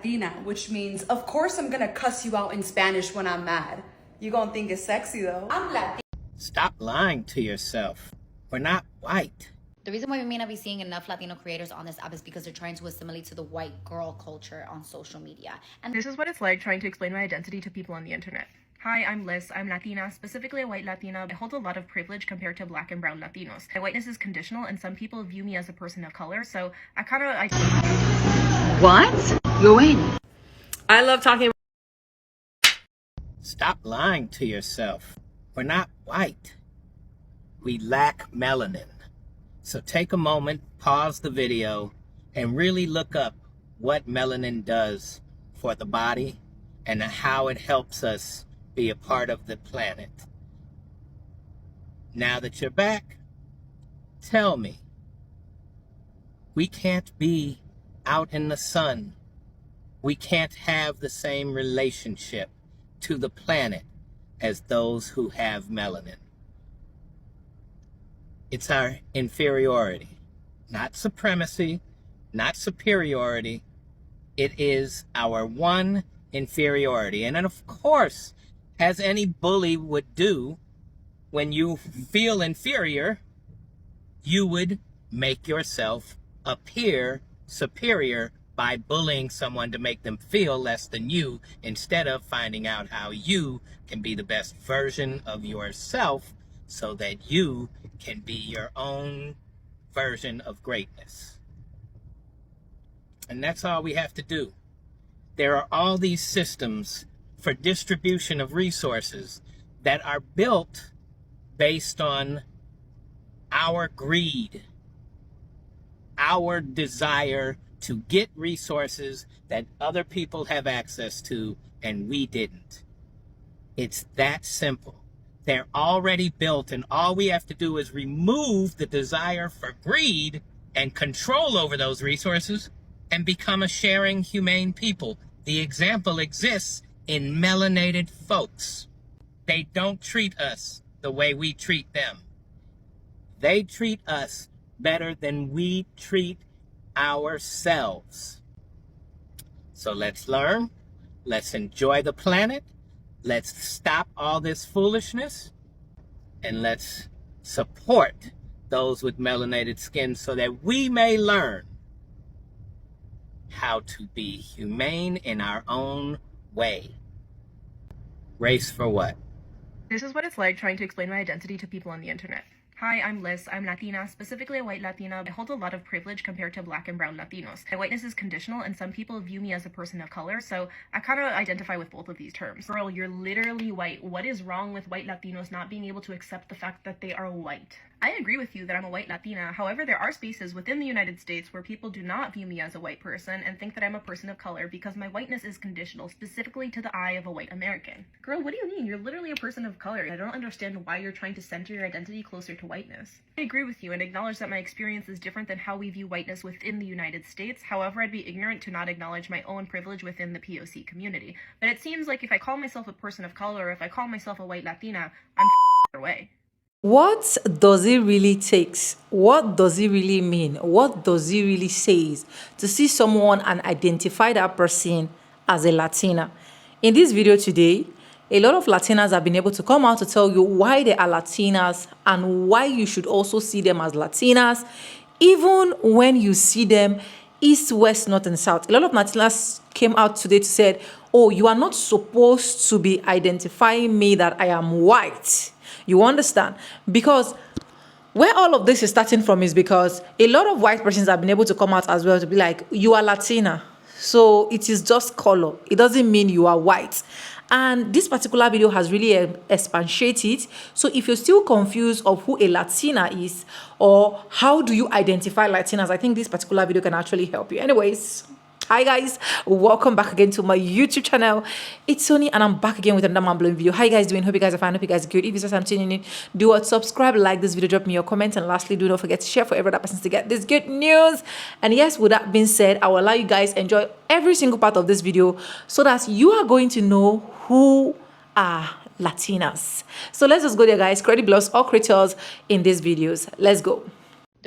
Latina, which means, of course, I'm gonna cuss you out in Spanish when I'm mad. You gonna think it's sexy though. I'm Latina. Stop lying to yourself. We're not white. The reason why we may not be seeing enough Latino creators on this app is because they're trying to assimilate to the white girl culture on social media. And this is what it's like trying to explain my identity to people on the internet. Hi, I'm Liz. I'm Latina, specifically a white Latina. I hold a lot of privilege compared to black and brown Latinos. My whiteness is conditional, and some people view me as a person of color, so What? Go in. I love talking. Stop lying to yourself. We're not white. We lack melanin. So take a moment, pause the video, and really look up what melanin does for the body and how it helps us be a part of the planet. Now that you're back, tell me, we can't be out in the sun. We can't have the same relationship to the planet as those who have melanin. It's our inferiority, not supremacy, not superiority. It is our one inferiority. And then, of course, as any bully would do, when you feel inferior, you would make yourself appear superior by bullying someone to make them feel less than you, instead of finding out how you can be the best version of yourself so that you can be your own version of greatness. And that's all we have to do. There are all these systems for distribution of resources that are built based on our greed, our desire to get resources that other people have access to and we didn't. It's that simple. They're already built, and all we have to do is remove the desire for greed and control over those resources and become a sharing, humane people. The example exists in melanated folks. They don't treat us the way we treat them. They treat us better than we treat ourselves. So let's learn. Let's enjoy the planet. Let's stop all this foolishness. And let's support those with melanated skin so that we may learn how to be humane in our own way. Race for what? this is what it's like trying to explain my identity to people on the internet. Hi, I'm Liz. I'm Latina, specifically a white Latina. I hold a lot of privilege compared to black and brown Latinos. My whiteness is conditional, and some people view me as a person of color, so I kind of identify with both of these terms. Girl, you're literally white. What is wrong with white Latinos not being able to accept the fact that they are white? I agree with you that I'm a white Latina. However, there are spaces within the United States where people do not view me as a white person and think that I'm a person of color because my whiteness is conditional, specifically to the eye of a white American. Girl, what do you mean? You're literally a person of color. I don't understand why you're trying to center your identity closer to whiteness. I agree with you and acknowledge that my experience is different than how we view whiteness within the United States. However, I'd be ignorant to not acknowledge my own privilege within the POC community. But it seems like if I call myself a person of color or if I call myself a white Latina, I'm away. What does it really take? What does it really mean? What does it really say to see someone and identify that person as a Latina? In this video today, a lot of Latinas have been able to come out to tell you why they are Latinas and why you should also see them as Latinas, even when you see them east, west, north, and south. A lot of Latinas came out today to say, oh, you are not supposed to be identifying me that I am white. You understand? Because where all of this is starting from is because a lot of white persons have been able to come out as well to be like, you are Latina. So it is just color. It doesn't mean you are white. And this particular video has really expatiated. So if you're still confused of who a Latina is or how do you identify Latinas, I think this particular video can actually help you. Anyways, hi guys, welcome back again to my YouTube channel. It's Sony and I'm back again with another mind-blowing video. How you guys doing? Hope you guys are fine. Hope you guys are good. If you just tuning in, do what? Subscribe, like this video, drop me your comments, and lastly, do not forget to share for every other person to get this good news. And yes, with that being said, I will allow you guys enjoy every single part of this video so that you are going to know who are Latinas. So let's just go there, guys. Credit belongs all creators in these videos. Let's go.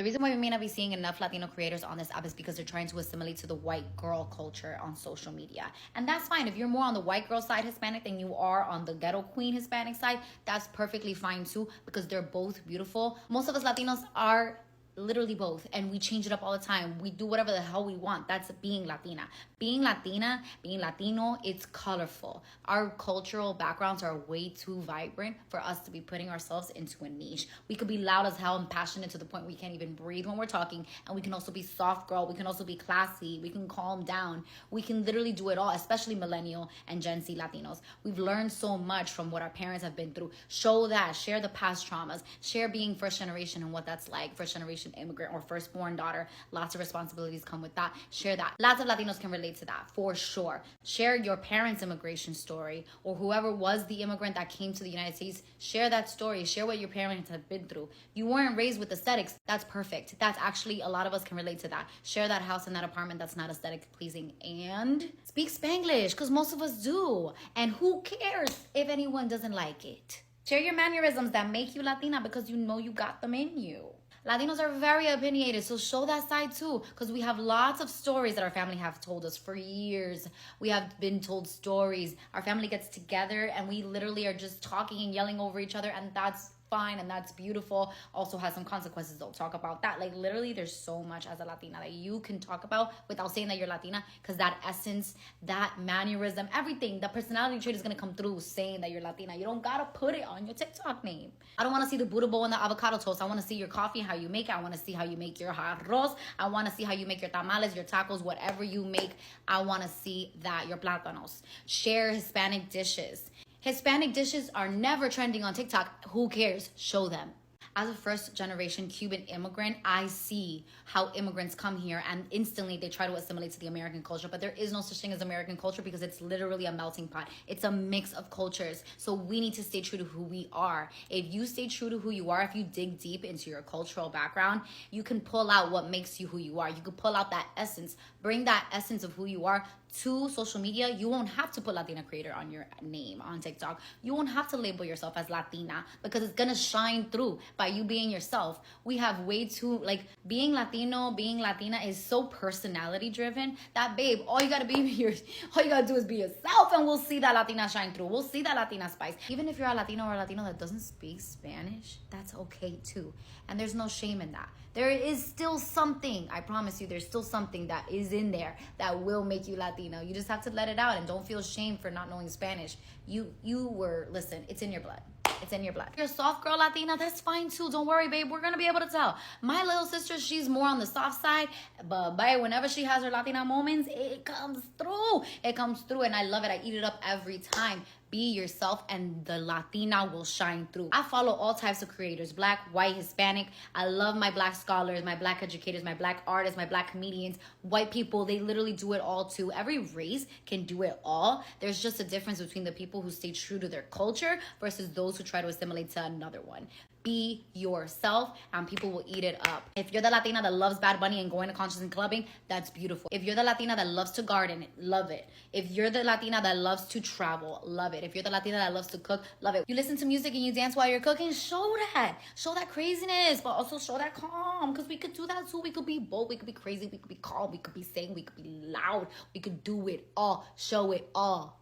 The reason why we may not be seeing enough Latino creators on this app is because they're trying to assimilate to the white girl culture on social media. And that's fine. If you're more on the white girl side Hispanic than you are on the ghetto queen Hispanic side, that's perfectly fine too, because they're both beautiful. Most of us Latinos are literally both, and we change it up all the time. We do whatever the hell we want. That's being Latina. Being Latina, being Latino, it's colorful. Our cultural backgrounds are way too vibrant for us to be putting ourselves into a niche. We could be loud as hell and passionate to the point we can't even breathe when we're talking, and we can also be soft girl. We can also be classy. We can calm down. We can literally do it all, especially millennial and Gen Z Latinos. We've learned so much from what our parents have been through. Show that. Share the past traumas. Share being first generation and what that's like. First generation immigrant or firstborn daughter. Lots of responsibilities come with that. Share that. Lots of Latinos can relate to that for sure. Share your parents' immigration story, or whoever was the immigrant that came to the United States. Share that story. Share what your parents have been through. You weren't raised with aesthetics. That's perfect. That's actually, a lot of us can relate to that. Share that house and that apartment that's not aesthetic pleasing, and speak Spanglish, because most of us do. And who cares if anyone doesn't like it? Share your mannerisms that make you Latina, because you know you got them in you. Latinos are very opinionated, so show that side too, because we have lots of stories that our family have told us for years. We have been told stories. Our family gets together and we literally are just talking and yelling over each other, and that's fine and that's beautiful. Also has some consequences. Don't talk about that. Like literally there's so much as a Latina that you can talk about without saying that you're Latina, because that essence, that mannerism, everything, the personality trait is going to come through saying that you're Latina. You don't got to put it on your TikTok name. I don't want to see the Buddha bowl and the avocado toast. I want to see your coffee, how you make it. I want to see how you make your arroz. I want to see how you make your tamales, your tacos, whatever you make. I want to see that, your plátanos. Share Hispanic dishes. Hispanic dishes are never trending on TikTok. Who cares? Show them. As a first generation Cuban immigrant, I see how immigrants come here and instantly they try to assimilate to the American culture. But there is no such thing as American culture, because it's literally a melting pot. It's a mix of cultures. So we need to stay true to who we are. If you stay true to who you are, if you dig deep into your cultural background, you can pull out what makes you who you are. You can pull out that essence, bring that essence of who you are to social media. You won't have to put Latina creator on your name on TikTok. You won't have to label yourself as Latina, because it's gonna shine through by you being yourself. We have way too, like, being Latino, being Latina is so personality driven that, babe, all you gotta do is be yourself, and we'll see that Latina shine through. We'll see that Latina spice. Even if you're a Latino or a Latino that doesn't speak Spanish, that's okay too. And there's no shame in that. There is still something, I promise you, there's still something that is in there that will make you Latino. You just have to let it out, and don't feel shame for not knowing Spanish. Listen, it's in your blood. It's in your blood. If you're a soft girl Latina, that's fine too. Don't worry, babe. We're going to be able to tell. My little sister, she's more on the soft side, but whenever she has her Latina moments, it comes through. It comes through, and I love it. I eat it up every time. Be yourself, and the Latina will shine through. I follow all types of creators, Black, white, Hispanic. I love my Black scholars, my Black educators, my Black artists, my Black comedians, white people. They literally do it all too. Every race can do it all. There's just a difference between the people who stay true to their culture versus those who try to assimilate to another one. Be yourself, and people will eat it up. If you're the Latina that loves Bad Bunny and going to concerts and clubbing, that's beautiful. If you're the Latina that loves to garden, love it. If you're the Latina that loves to travel, love it. If you're the Latina that loves to cook, love it. You listen to music and you dance while you're cooking, show that. Show that craziness, but also show that calm, because we could do that too. We could be bold, we could be crazy, we could be calm, we could be sane, we could be loud, we could do it all, show it all.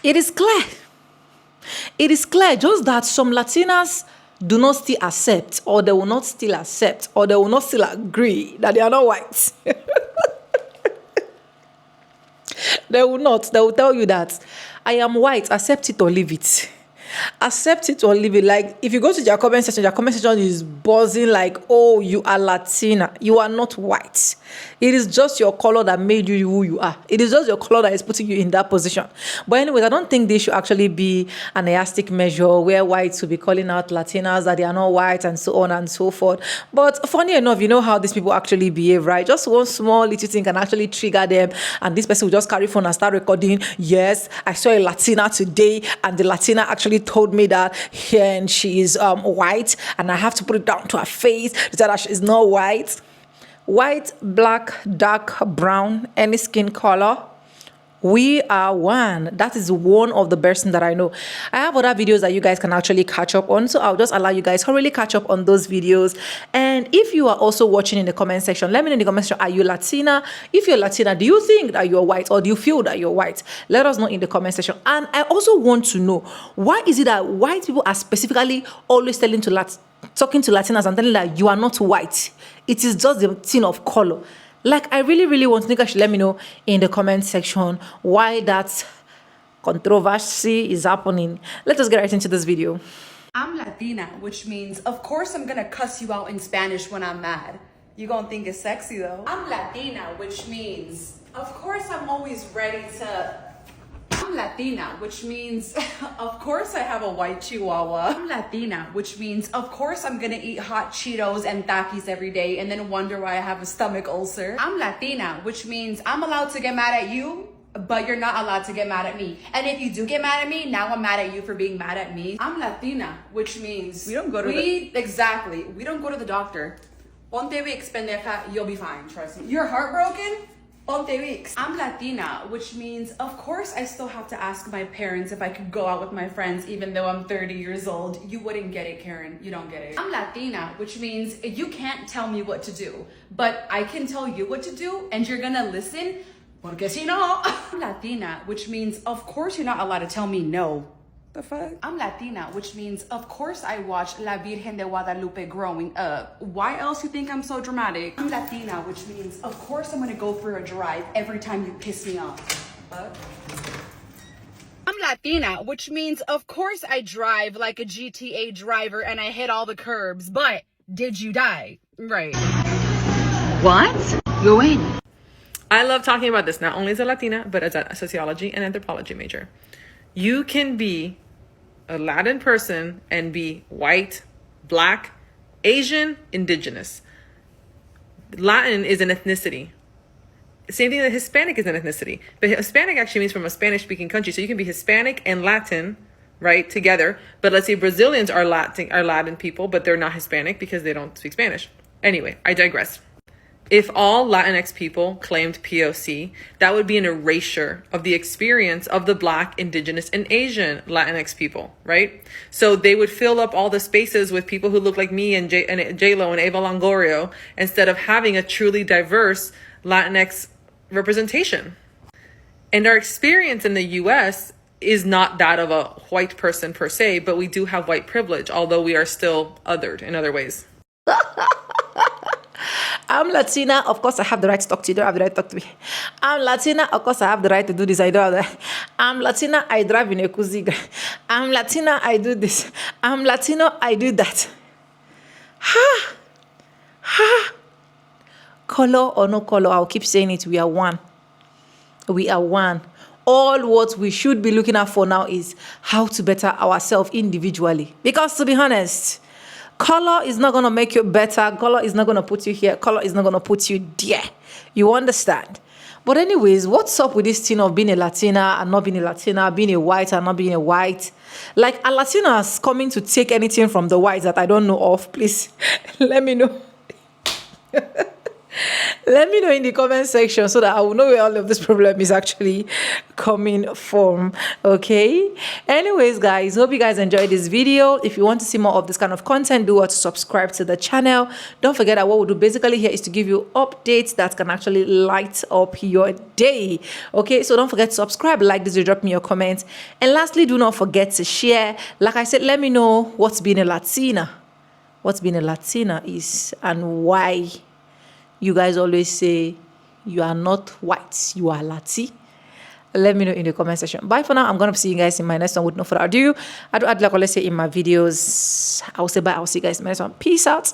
It is clear. It is clear just that some Latinas do not still accept, or they will not still accept, or they will not still agree that they are not white. They will not. They will tell you that I am white, accept it or leave it. Accept it or leave it. Like, if you go to their comment section is buzzing like, oh, you are Latina. You are not white. It is just your color that made you who you are. It is just your color that is putting you in that position. But anyways, I don't think this should actually be an elastic measure where whites will be calling out Latinas that they are not white and so on and so forth. But funny enough, you know how these people actually behave, right? Just one small little thing can actually trigger them, and this person will just carry phone and start recording. Yes, I saw a Latina today, and the Latina actually told me that and she is white, and I have to put it down to her face to tell her she is not white. White, black, dark, brown, any skin color, We are one. That is one of the best things that I know. I have other videos that you guys can actually catch up on, so I'll just allow you guys to really catch up on those videos. And if you are also watching in the comment section, let me know in the comment section, are you Latina? If you're Latina, do you think that you're white, or do you feel that you're white? Let us know in the comment section. And I also want to know, why is it that white people are specifically always talking to Latinas and telling that you are not white? It is just the thing of color. Like, I really want to think I should let me know in the comment section why that controversy is happening. Let us get right into this video. I'm Latina, which means, of course, I'm gonna cuss you out in Spanish when I'm mad. You gonna think it's sexy though. I'm Latina, which means, of course, I'm always ready to. I'm Latina, which means, of course I have a white chihuahua. I'm Latina, which means, of course I'm gonna eat hot Cheetos and Takis every day and then wonder why I have a stomach ulcer. I'm Latina, which means I'm allowed to get mad at you, but you're not allowed to get mad at me. And if you do get mad at me, now I'm mad at you for being mad at me. I'm Latina, which means we don't go to we don't go to the doctor. Ponte Vicks, pendeja, you'll be fine, trust me. You're heartbroken? Ponte Vicks. I'm Latina, which means, of course, I still have to ask my parents if I could go out with my friends, even though I'm 30 years old. You wouldn't get it, Karen. You don't get it. I'm Latina, which means you can't tell me what to do, but I can tell you what to do, and you're gonna listen, porque si no. I'm Latina, which means, of course, you're not allowed to tell me no. The fuck? I'm Latina, which means, of course, I watched La Virgen de Guadalupe growing up. Why else you think I'm so dramatic? I'm Latina, which means, of course, I'm gonna go for a drive every time you piss me off. Fuck. I'm Latina, which means, of course, I drive like a GTA driver and I hit all the curbs, but did you die? Right. What? Go in. I love talking about this, not only as a Latina, but as a sociology and anthropology major. You can be a Latin person and be white, black, Asian, indigenous. Latin is an ethnicity. Same thing that Hispanic is an ethnicity. But Hispanic actually means from a Spanish-speaking country. So you can be Hispanic and Latin, right, together. But let's say Brazilians are Latin people, but they're not Hispanic because they don't speak Spanish. Anyway, I digress. If all Latinx people claimed POC, that would be an erasure of the experience of the Black, Indigenous, and Asian Latinx people, right? So they would fill up all the spaces with people who look like me and J-Lo and Eva Longoria instead of having a truly diverse Latinx representation. And our experience in the US is not that of a white person per se, but we do have white privilege, although we are still othered in other ways. I'm Latina, of course I have the right to talk to you, don't have the right to talk to me. I'm Latina, of course I have the right to do this, I don't have that. I'm Latina, I drive in a Kuziga. I'm Latina, I do this. I'm Latino, I do that. Color or no color, I'll keep saying it, we are one. We are one. All what we should be looking at for now is how to better ourselves individually. Because to be honest, color is not going to make you better. Color is not going to put you here. Color is not going to put you there. You understand? But anyways, what's up with this thing of being a Latina and not being a Latina, being a white and not being a white? Like, are Latinas coming to take anything from the whites that I don't know of? Please, let me know. Let me know in the comment section so that I will know where all of this problem is actually coming from. Okay. Anyways, guys, hope you guys enjoyed this video. If you want to see more of this kind of content, do what to subscribe to the channel. Don't forget that what we do basically here is to give you updates that can actually light up your day. Okay. So don't forget to subscribe, like this, drop me your comments. And lastly, do not forget to share. Like I said, let me know what's being a Latina. What's being a Latina is and why you guys always say you are not white, you are Lati. Let me know in the comment section. Bye for now. I'm going to see you guys in my next one with no further ado. I do like always say in my videos. I will say bye. I'll see you guys in my next one. Peace out.